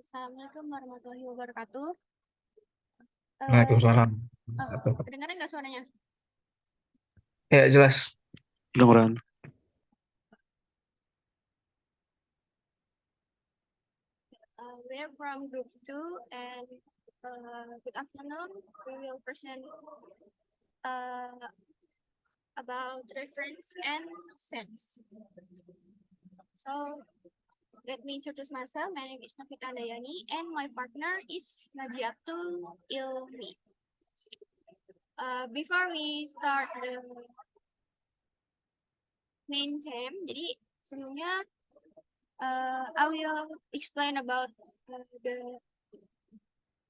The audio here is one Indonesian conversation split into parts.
Assalamualaikum warahmatullahi wabarakatuh. Waalaikumsalam. Kedengaran nggak suaranya? Ya, jelas. Kedengeran. We are from group 2 and good afternoon. We will present about reference and sense. So, let me introduce myself. My name is Novita Dayani and my partner is Najiatul Ilmi. Before we start the main theme, jadi sebelumnya I will explain about the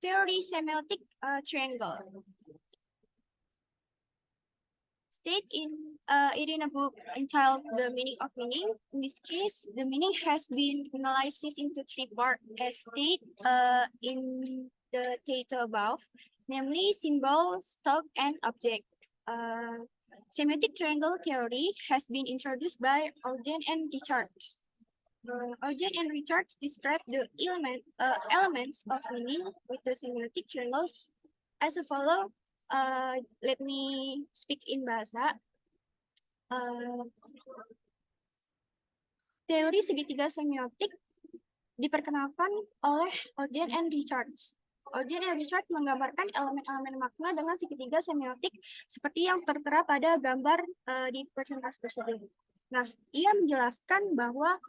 theory semiotic triangle. State it in a book entitled The Meaning of Meaning. In this case, the meaning has been analyzed into three parts as stated in the data above, namely symbol, stock, and object. Semiotic triangle theory has been introduced by Ogden and Richards. Ogden and Richards describe the elements of meaning with the semiotic triangles as follows. Let me speak in bahasa. Teori segitiga semiotik diperkenalkan oleh Ogden and Richards. Ogden and Richards menggambarkan elemen-elemen makna dengan segitiga semiotik seperti yang tertera pada gambar di presentasi tersebut. Nah, ia menjelaskan bahwa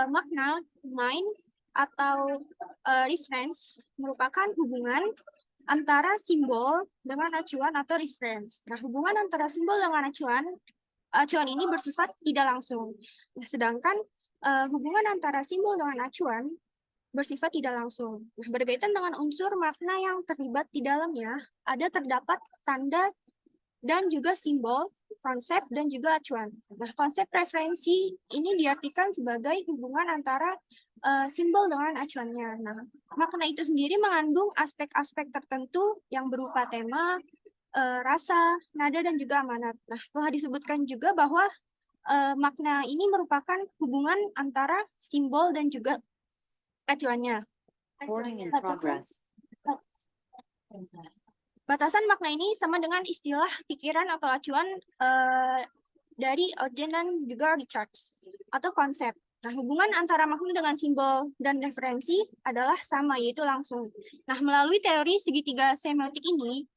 makna mind atau reference merupakan hubungan antara simbol dengan acuan atau reference. Nah, hubungan antara simbol dengan acuan ini bersifat tidak langsung. Nah, sedangkan hubungan antara simbol dengan acuan bersifat tidak langsung. Nah, berkaitan dengan unsur makna yang terlibat di dalamnya, terdapat tanda dan juga simbol, konsep, dan juga acuan. Nah, konsep referensi ini diartikan sebagai hubungan antara simbol dengan acuannya. Nah, makna itu sendiri mengandung aspek-aspek tertentu yang berupa tema, rasa, nada, dan juga amanat. Nah, telah disebutkan juga bahwa makna ini merupakan hubungan antara simbol dan juga acuannya. Batasan makna ini sama dengan istilah pikiran atau acuan dari Ogden dan juga Richards atau konsep. Nah, hubungan antara makna dengan simbol dan referensi adalah sama, yaitu langsung. Nah, melalui teori segitiga semiotik ini,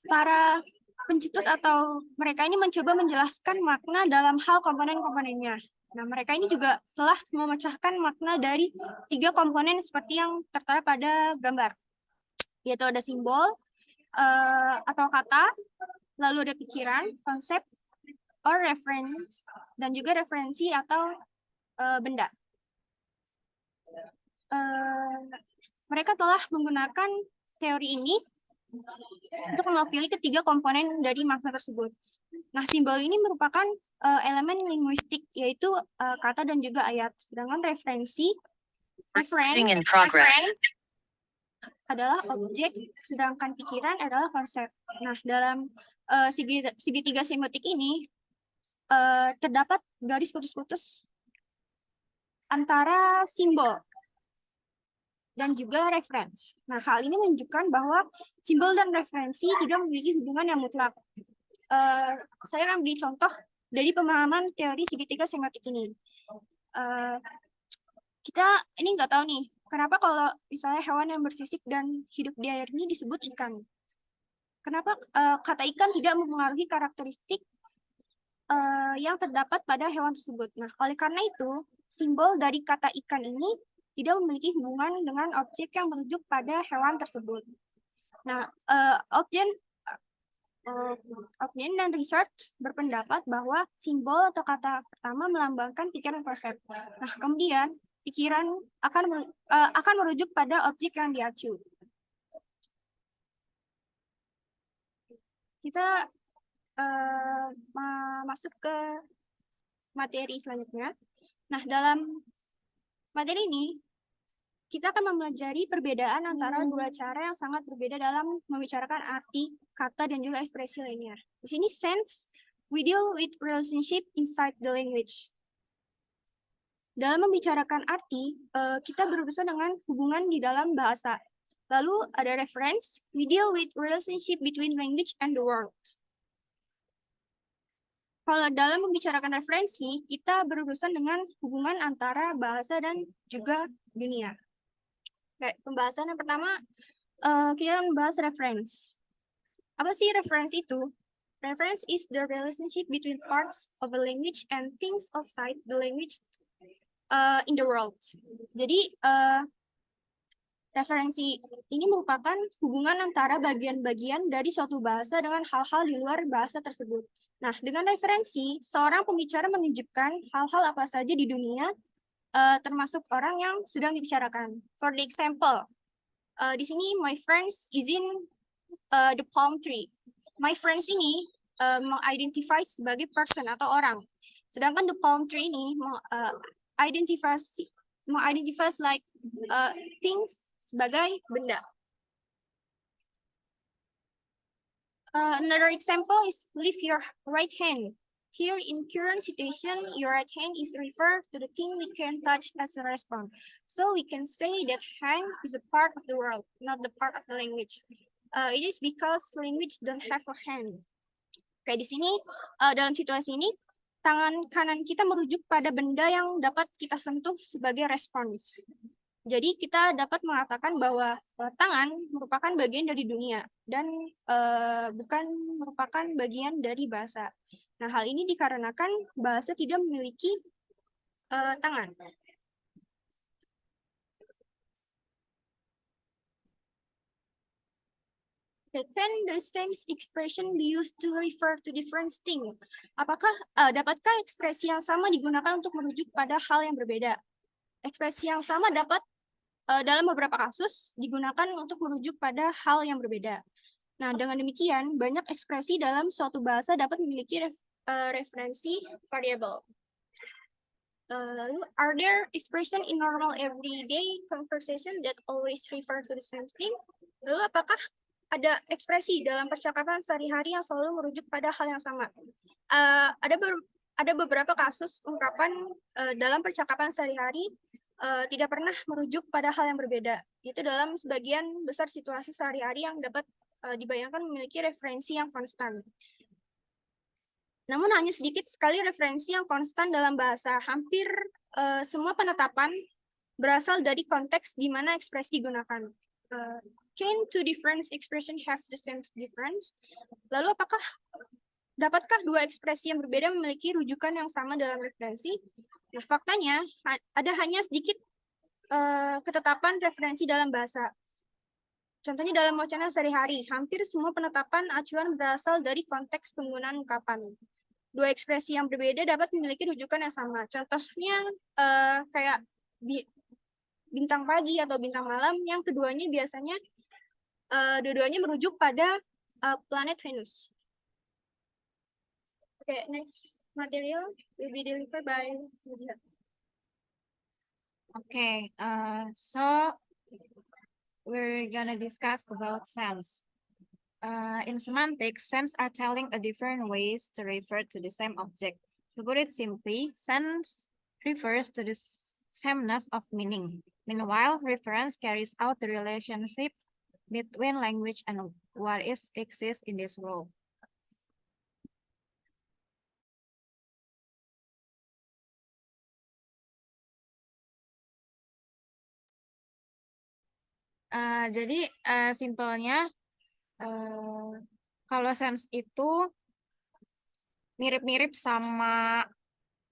para pencetus atau mereka ini mencoba menjelaskan makna dalam hal komponen-komponennya. Nah, mereka ini juga telah memecahkan makna dari 3 komponen seperti yang tertera pada gambar, yaitu ada simbol atau kata, lalu ada pikiran, konsep, or reference, dan juga referensi atau benda. Mereka telah menggunakan teori ini untuk mewakili ketiga komponen dari makna tersebut. Nah, simbol ini merupakan elemen linguistik, yaitu kata dan juga ayat. Sedangkan referensi adalah objek, sedangkan pikiran adalah konsep. Nah, dalam segitiga semiotik ini, terdapat garis putus-putus antara simbol dan juga referensi. Nah, hal ini menunjukkan bahwa simbol dan referensi tidak memiliki hubungan yang mutlak. Saya akan beri contoh dari pemahaman teori segitiga semiotik ini. Kita ini nggak tahu nih, kenapa kalau misalnya hewan yang bersisik dan hidup di air ini disebut ikan. Kenapa kata ikan tidak mempengaruhi karakteristik yang terdapat pada hewan tersebut. Nah, oleh karena itu, simbol dari kata ikan ini tidak memiliki hubungan dengan objek yang merujuk pada hewan tersebut. Nah, Ogden dan Richard berpendapat bahwa simbol atau kata pertama melambangkan pikiran konsep. Nah, kemudian pikiran akan merujuk pada objek yang diacu. Kita masuk ke materi selanjutnya. Nah, dalam materi ini, kita akan mempelajari perbedaan antara dua cara yang sangat berbeda dalam membicarakan arti, kata, dan juga ekspresi lainnya. Di sini sense, we deal with relationship inside the language. Dalam membicarakan arti, kita berurusan dengan hubungan di dalam bahasa. Lalu ada reference, we deal with relationship between language and the world. Kalau dalam membicarakan referensi, kita berurusan dengan hubungan antara bahasa dan juga dunia. Oke, pembahasan yang pertama, kita membahas reference. Apa sih reference itu? Reference is the relationship between parts of a language and things outside the language in the world. Jadi, referensi ini merupakan hubungan antara bagian-bagian dari suatu bahasa dengan hal-hal di luar bahasa tersebut. Nah, dengan referensi, seorang pembicara menunjukkan hal-hal apa saja di dunia, termasuk orang yang sedang dibicarakan. For the example, di sini my friends is in the palm tree. My friends ini mengidentify sebagai person atau orang. Sedangkan the palm tree ini identify like things sebagai benda. Another example is lift your right hand. Here in current situation, your right hand is referred to the thing we can touch as a response. So we can say that hand is a part of the world, not the part of the language. It is because language don't have a hand. Oke, di sini dalam situasi ini, tangan kanan kita merujuk pada benda yang dapat kita sentuh sebagai respons. Jadi kita dapat mengatakan bahwa tangan merupakan bagian dari dunia dan bukan merupakan bagian dari bahasa. Nah, hal ini dikarenakan bahasa tidak memiliki tangan. Can the same expression be used to refer to different things? Dapatkah ekspresi yang sama digunakan untuk merujuk pada hal yang berbeda? Ekspresi yang sama dapat dalam beberapa kasus digunakan untuk merujuk pada hal yang berbeda. Nah, dengan demikian, banyak ekspresi dalam suatu bahasa dapat memiliki referensi variabel. Are there expression in normal everyday conversation that always refer to the same thing? Lalu, apakah ada ekspresi dalam percakapan sehari-hari yang selalu merujuk pada hal yang sama? Ada beberapa kasus ungkapan dalam percakapan sehari-hari tidak pernah merujuk pada hal yang berbeda. Itu dalam sebagian besar situasi sehari-hari yang dapat dibayangkan memiliki referensi yang konstan. Namun hanya sedikit sekali referensi yang konstan dalam bahasa. Hampir semua penetapan berasal dari konteks di mana ekspresi digunakan. Can two different expression have the same difference? Lalu dapatkah dua ekspresi yang berbeda memiliki rujukan yang sama dalam referensi? Nah, faktanya ada hanya sedikit ketetapan referensi dalam bahasa. Contohnya dalam wacana sehari-hari, hampir semua penetapan acuan berasal dari konteks penggunaan ungkapan. Dua ekspresi yang berbeda dapat memiliki rujukan yang sama. Contohnya kayak bintang pagi atau bintang malam, yang keduanya biasanya dua-duanya merujuk pada planet Venus. Okay, next material will be delivered by Mujia. Okay, so we're gonna discuss about sense. In semantics, sense are telling a different ways to refer to the same object. To put it simply, sense refers to the sameness of meaning. Meanwhile, reference carries out the relationship between language and what exists in this world. Jadi simpelnya kalau sense itu mirip-mirip sama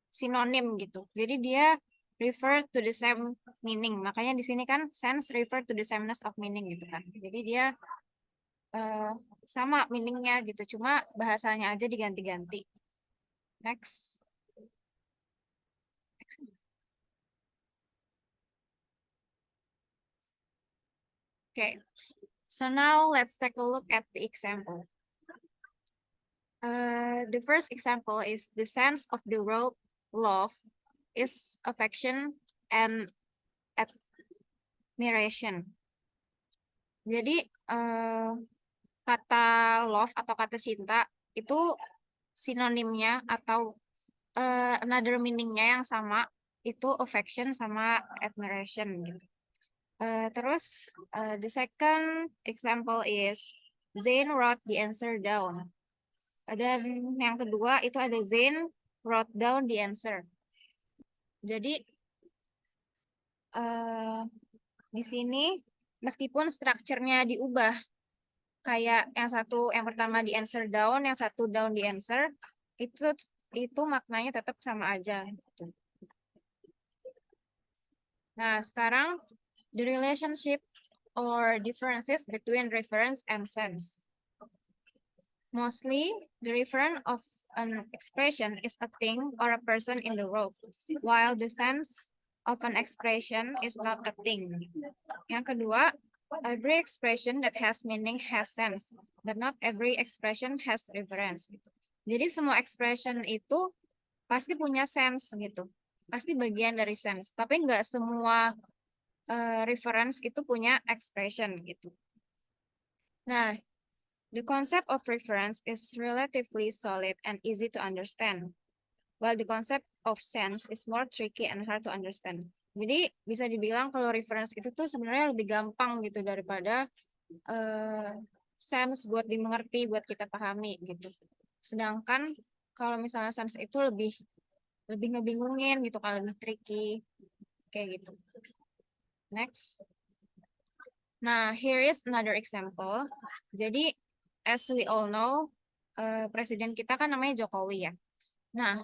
sinonim gitu. Jadi dia refer to the same meaning. Makanya di sini kan sense refer to the sameness of meaning gitu kan. Jadi dia sama meaningnya gitu. Cuma bahasanya aja diganti-ganti. Next. Okay, so now let's take a look at the example. The first example is the sense of the word love is affection and admiration. Jadi kata love atau kata cinta itu sinonimnya atau another meaningnya yang sama itu affection sama admiration gitu. Terus the second example is Zain wrote the answer down. Dan yang kedua itu ada Zain wrote down the answer. Jadi di sini meskipun strukturnya diubah, kayak yang pertama di answer down, yang satu down di answer, itu maknanya tetap sama aja gitu. Nah, sekarang the relationship or differences between reference and sense. Mostly, the referent of an expression is a thing or a person in the world, while the sense of an expression is not a thing. Yang kedua, every expression that has meaning has sense, but not every expression has reference. Jadi semua expression itu pasti punya sense gitu, pasti bagian dari sense. Tapi nggak semua reference itu punya expression gitu. Nah, the concept of reference is relatively solid and easy to understand, while the concept of sense is more tricky and hard to understand. Jadi bisa dibilang kalau reference itu tuh sebenarnya lebih gampang gitu daripada sense buat dimengerti, buat kita pahami gitu. Sedangkan kalau misalnya sense itu lebih ngebingungin gitu, kalau lebih tricky kayak gitu. Next. Nah, here is another example. Jadi, as we all know, presiden kita kan namanya Jokowi ya. Nah,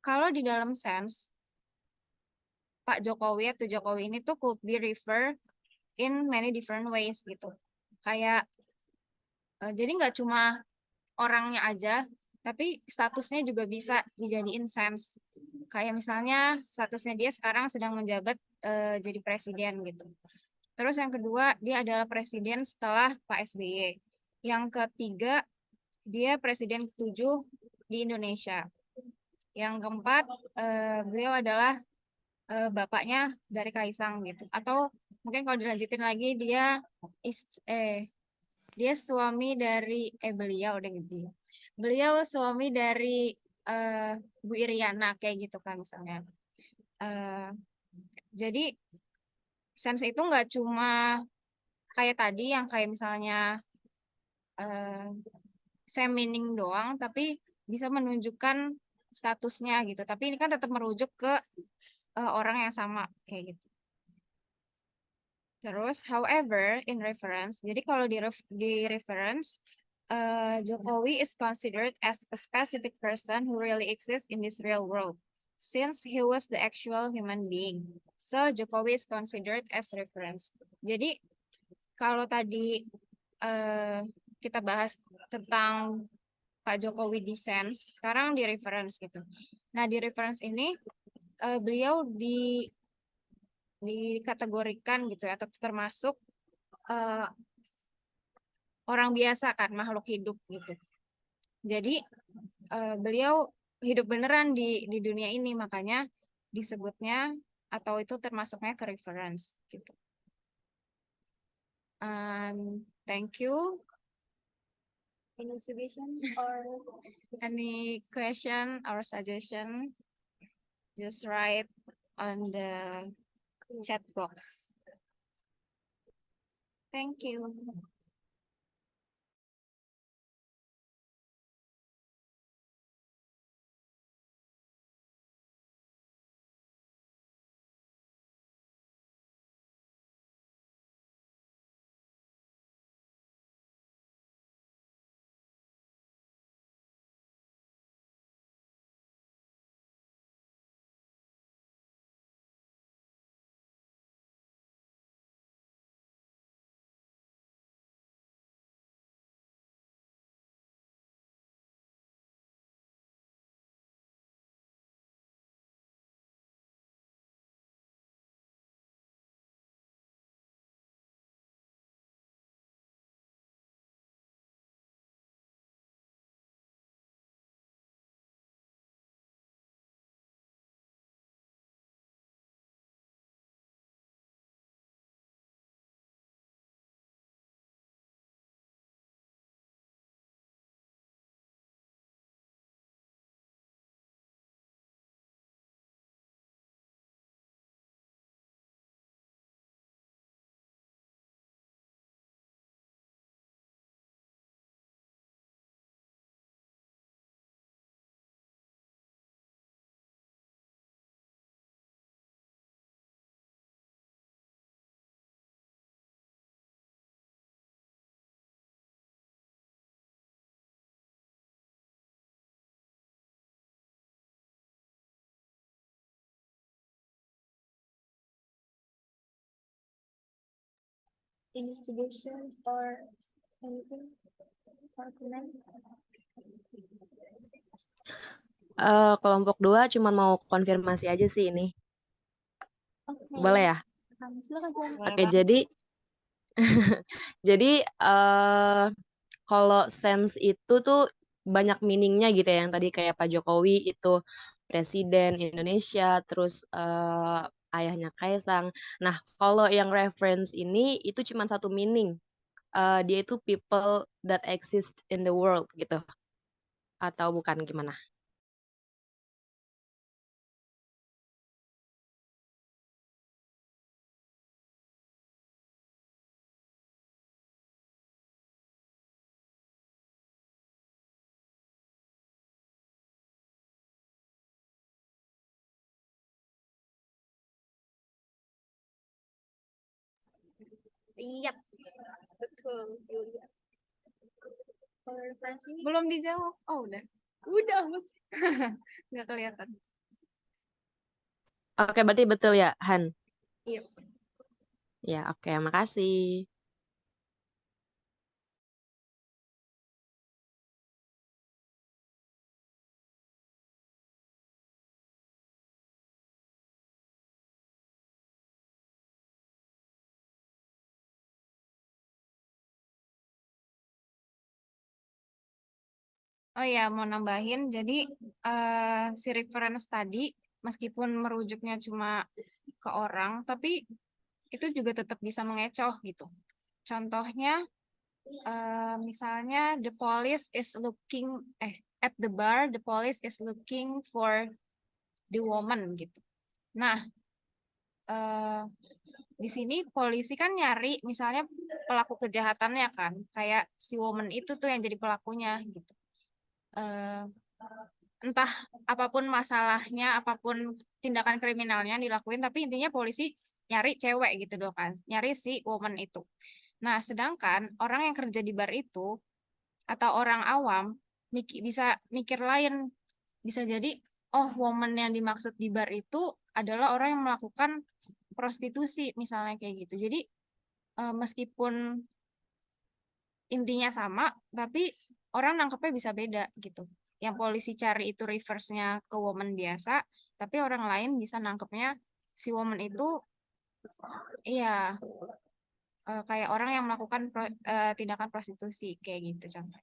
kalau di dalam sense, Pak Jokowi atau Jokowi ini tuh could be referred in many different ways gitu. Kayak, jadi nggak cuma orangnya aja, tapi statusnya juga bisa dijadiin sense. Kayak misalnya statusnya dia sekarang sedang menjabat jadi presiden gitu. Terus yang kedua, dia adalah presiden setelah Pak SBY. Yang ketiga, dia presiden ke-7 di Indonesia. Yang keempat, beliau adalah bapaknya dari Kaisang gitu. Atau mungkin kalau dilanjutin lagi, dia suami dari beliau udah gitu. Beliau suami dari Bu Iriana kayak gitu kan misalnya. Jadi sense itu nggak cuma kayak tadi yang kayak misalnya same meaning doang, tapi bisa menunjukkan statusnya gitu. Tapi ini kan tetap merujuk ke orang yang sama kayak gitu. Terus, however, in reference, jadi kalau di reference, Jokowi is considered as a specific person who really exists in this real world, since he was the actual human being. So, Jokowi is considered as reference. Jadi, kalau tadi kita bahas tentang Pak Jokowi di sense, sekarang di reference gitu. Nah, di reference ini, beliau dikategorikan gitu ya, atau termasuk orang biasa kan, makhluk hidup gitu. Jadi beliau hidup beneran di dunia ini, makanya disebutnya atau itu termasuknya ke reference gitu. Thank you. Any suggestion or Any question or suggestion? Just write on the chat box. Thank you. investigation or anything or comment? Kelompok 2 cuma mau konfirmasi aja sih ini. Oke, Boleh ya? silakan Tuan. Boleh Oke, banget. jadi jadi kalau sense itu tuh banyak meaningnya gitu ya, yang tadi kayak Pak Jokowi itu presiden Indonesia, terus ayahnya Kaisang. Nah, kalau yang reference ini itu cuma satu meaning. Dia itu people that exist in the world gitu. Atau bukan gimana? Iya, betul, Julia. Kalau referensi Belum dijawab. Oh, udah. udah Mas. Nggak kelihatan. Oke, berarti betul ya, Han? Iya. Ya, oke, makasih. Oh ya, mau nambahin. Jadi si reference tadi meskipun merujuknya cuma ke orang, tapi itu juga tetap bisa mengecoh gitu. Contohnya, misalnya the police is looking at the bar, the police is looking for the woman gitu. Nah, eh, di sini polisi kan nyari misalnya pelaku kejahatannya kan, kayak si woman itu tuh yang jadi pelakunya gitu. Eh, Entah apapun masalahnya, apapun tindakan kriminalnya yang dilakuin, tapi intinya polisi nyari cewek gitu doh kan, nyari si woman itu. Nah, sedangkan orang yang kerja di bar itu atau orang awam bisa mikir lain, bisa jadi oh woman yang dimaksud di bar itu adalah orang yang melakukan prostitusi misalnya kayak gitu. Jadi meskipun intinya sama, tapi orang nangkepnya bisa beda gitu. Yang polisi cari itu reverse-nya ke woman biasa, tapi orang lain bisa nangkepnya si woman itu iya kayak orang yang melakukan tindakan prostitusi kayak gitu contoh.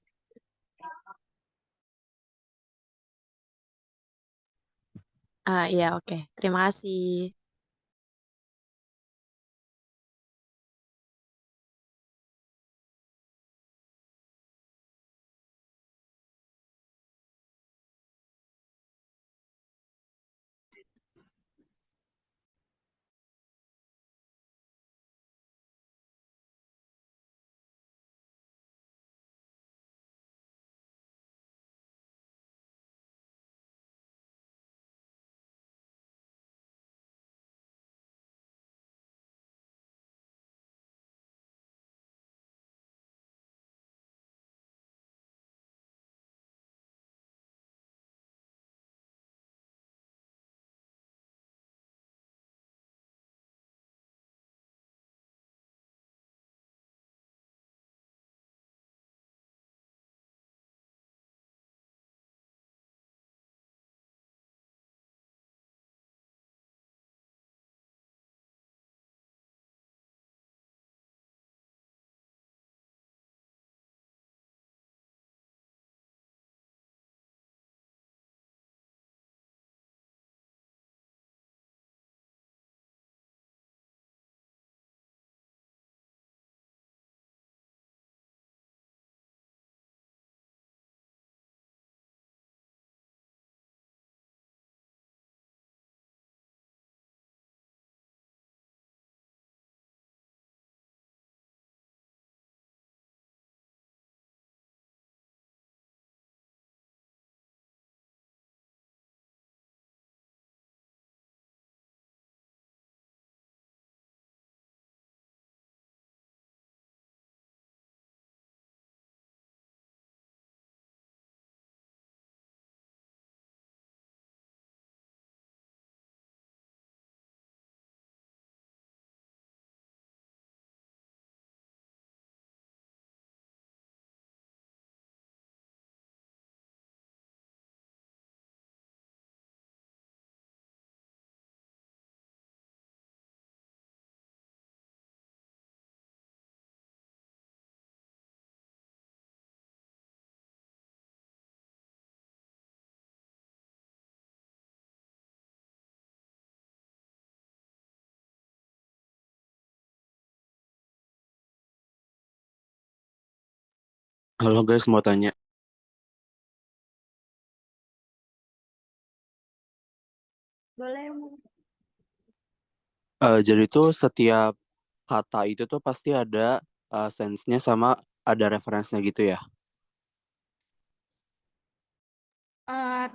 Iya, oke. Terima kasih. Halo guys, mau tanya. Boleh, Jadi tuh setiap kata itu tuh pasti ada sense-nya sama ada referensinya gitu ya.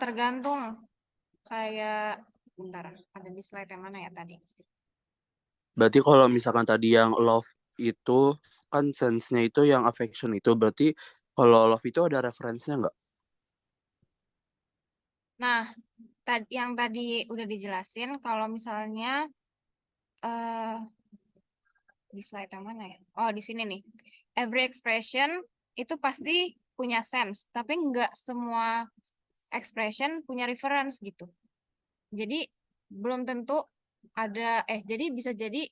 Tergantung kayak bentar, ada di slide yang mana ya tadi? Berarti kalau misalkan tadi yang love itu kan sense-nya itu yang affection itu berarti kalau love itu ada referensinya nggak? Nah, yang tadi udah dijelasin kalau misalnya eh di slide yang mana ya? Oh, di sini nih. Every expression itu pasti punya sense, tapi nggak semua expression punya reference gitu. Jadi belum tentu jadi bisa jadi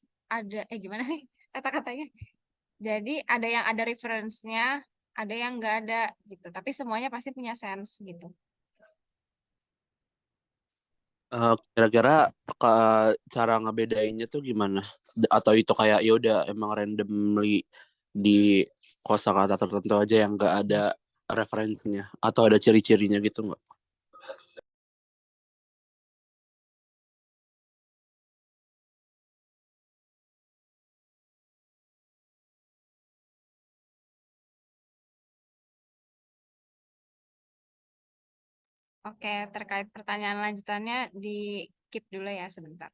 gimana sih kata-katanya? Jadi ada yang ada reference-nya, ada yang nggak ada gitu. Tapi semuanya pasti punya sense gitu. Kira-kira cara ngebedainnya tuh gimana? Atau itu kayak ya udah emang randomly di kosakata tertentu aja yang nggak ada referensinya atau ada ciri-cirinya gitu nggak? Oke, terkait pertanyaan lanjutannya di keep dulu ya sebentar.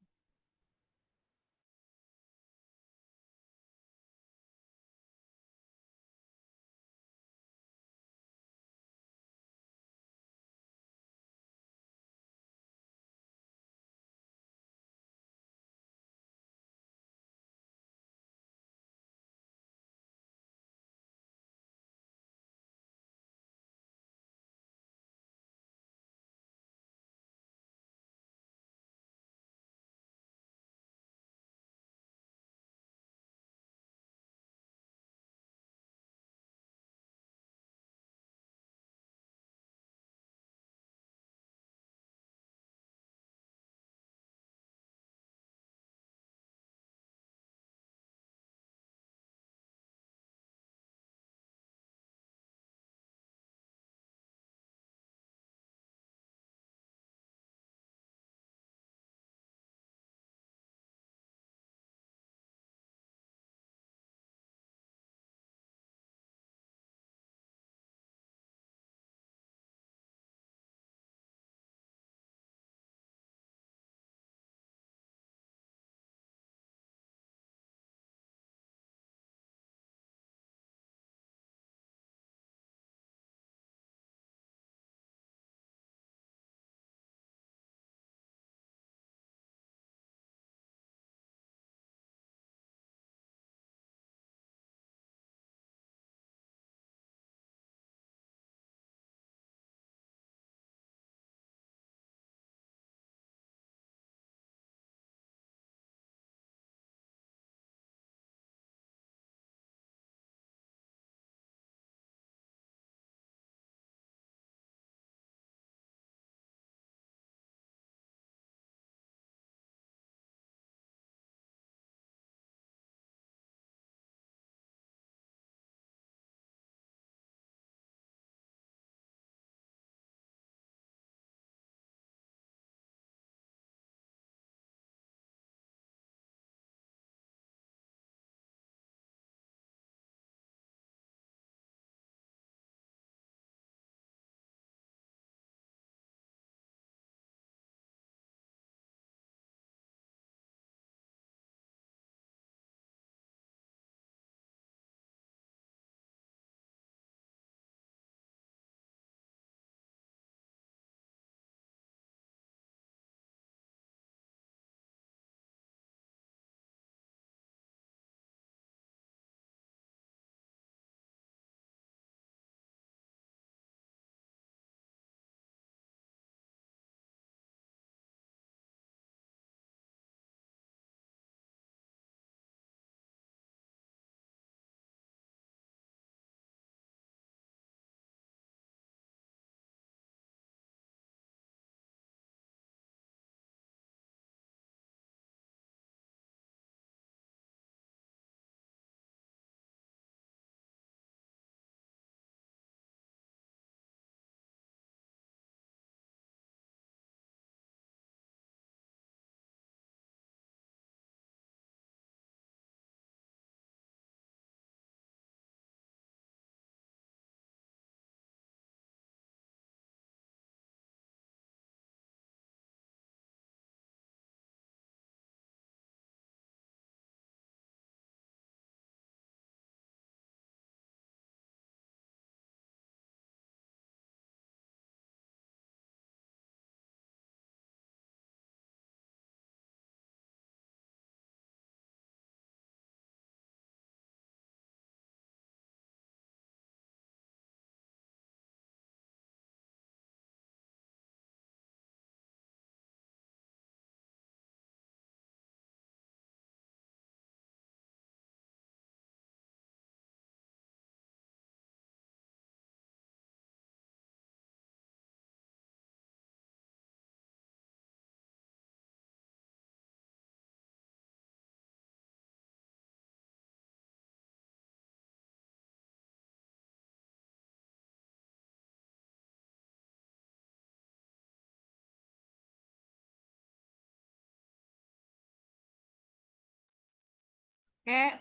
Oke,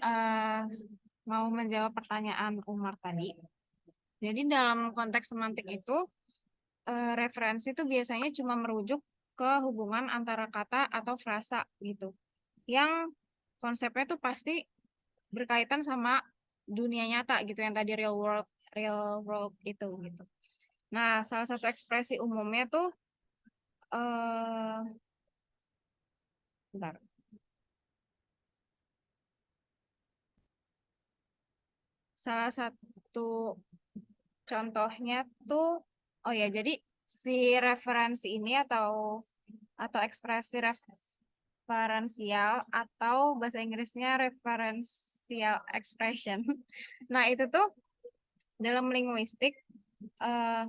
mau menjawab pertanyaan Umar tadi. Jadi dalam konteks semantik itu, referensi itu biasanya cuma merujuk ke hubungan antara kata atau frasa gitu. Yang konsepnya tuh pasti berkaitan sama dunia nyata gitu, yang tadi real world itu gitu. Nah, salah satu ekspresi umumnya tuh bentar. Salah satu contohnya tuh, oh ya, jadi si referensi ini atau ekspresi referensial atau bahasa Inggrisnya referential expression. Nah, itu tuh dalam linguistik eh,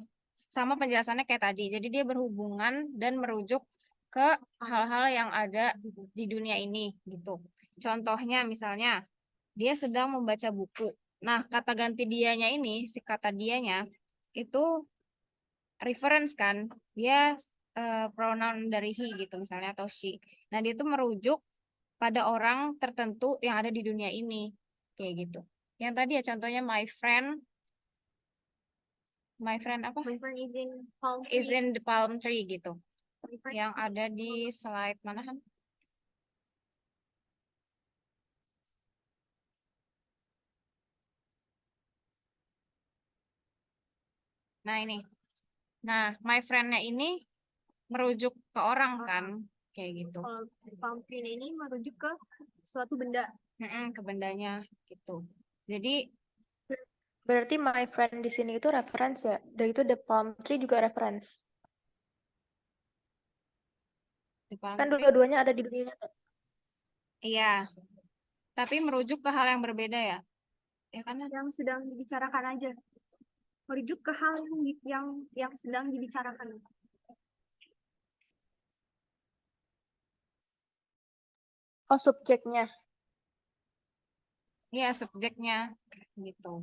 sama penjelasannya kayak tadi. Jadi dia berhubungan dan merujuk ke hal-hal yang ada di dunia ini gitu. Contohnya misalnya dia sedang membaca buku. Nah, kata ganti dianya ini, si kata dianya itu reference kan. Dia pronoun dari he gitu misalnya atau she. Nah, dia itu merujuk pada orang tertentu yang ada di dunia ini. Kayak gitu. Yang tadi ya contohnya my friend apa? My friend is in palm Is tree. in the palm tree gitu. My friend Yang is- ada di slide mana kan? Nah, ini. Nah, my friend-nya ini merujuk ke orang kan, kayak gitu. Kalau palm tree ini merujuk ke suatu benda. Ke bendanya gitu. Jadi Berarti my friend di sini itu reference ya. Dan itu the palm tree juga reference. di palm Kan tree, dua-duanya ada di dunia nyata. iya. Tapi merujuk ke hal yang berbeda ya. Ya kan? Yang sedang dibicarakan aja. Merujuk ke hal yang sedang dibicarakan. Oh, subjeknya. Iya, subjeknya gitu.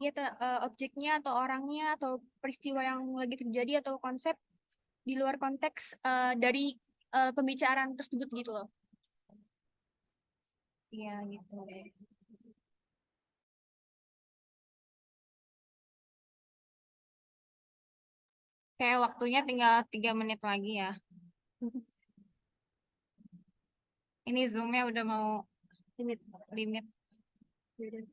Ya, objeknya atau orangnya atau peristiwa yang lagi terjadi atau konsep di luar konteks dari pembicaraan tersebut gitu loh. Iya gitu. Kayak waktunya tinggal 3 menit lagi ya. Ini Zoom-nya udah mau limit. Yaudah.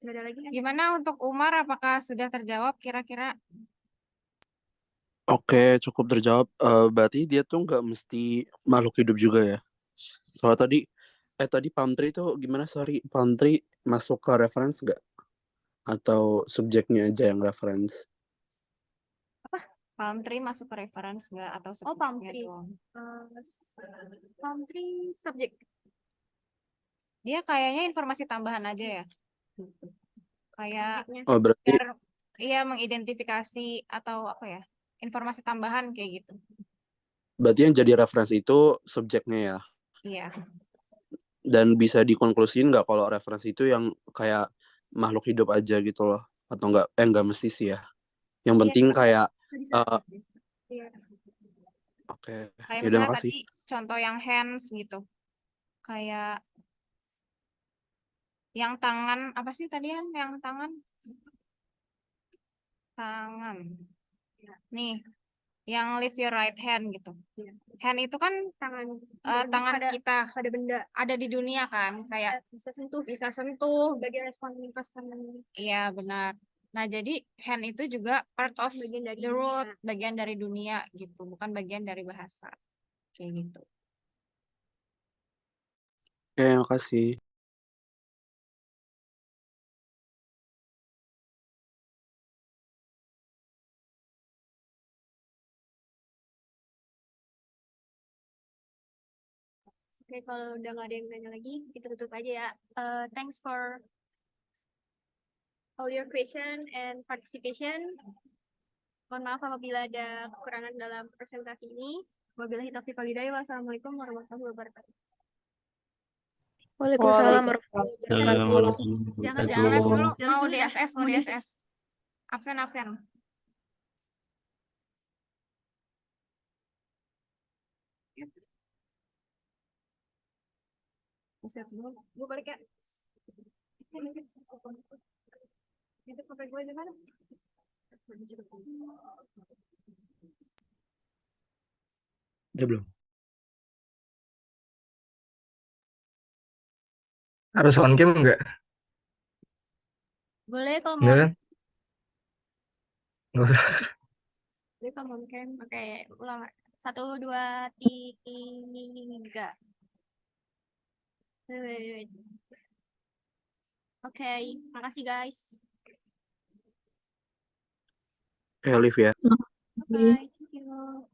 Nggak ada lagi kan? Gimana untuk Umar? Apakah sudah terjawab kira-kira? Oke, cukup terjawab. Berarti dia tuh nggak mesti makhluk hidup juga ya. Soalnya tadi palm tree itu gimana? Sorry, palm tree masuk ke reference nggak? Atau subjeknya aja yang reference? Palm tree masuk ke reference nggak atau Oh, palm subjeknya tree. doang? Palm tree subject. Dia kayaknya informasi tambahan aja ya. Kayak Subjeknya. Oh, berarti biar ia mengidentifikasi atau apa ya? Informasi tambahan kayak gitu. yang jadi reference itu subjeknya ya. Iya. Dan bisa dikonklusiin nggak kalau referensi itu yang kayak makhluk hidup aja gitu loh? Atau nggak mesti sih ya. Yang Iya, penting bisa. kayak Bisa. Iya. oke, Kayak ya udah misalnya makasih. tadi contoh yang hands gitu. Kayak yang tangan, apa sih tadi yang tangan? Tangan. Nih, yang lift your right hand gitu. Iya. Hand itu kan Tangan tangan pada kita pada benda ada di dunia kan, kayak bisa sentuh. sebagai respon lepaskan Iya, benar. Nah, jadi hand itu juga part of bagian dari the root, dunia. bagian dari dunia gitu, bukan bagian dari bahasa. Kayak gitu. Oke, makasih. Oke, kalau udah nggak ada yang nanya lagi, kita tutup aja ya. Thanks for all your question and participation. Mohon maaf apabila ada kekurangan dalam presentasi ini. Wabillahi taufiq wal hidayah. Wassalamualaikum warahmatullahi wabarakatuh. Waalaikumsalam Jangan dulu, Jangan mau dulu di dah, SS, mau mau di di SS. Absen. Buset, gue balik ya. Itu HP gue aja mana? Udah belum? Harus on cam nggak? Boleh kalau Nggak mau. kan? Nggak usah. Boleh kalau mau cam. Oke, ulang. 1, 2, 3. Wait. Oke, makasih guys. Liv ya. Bye. Thank you.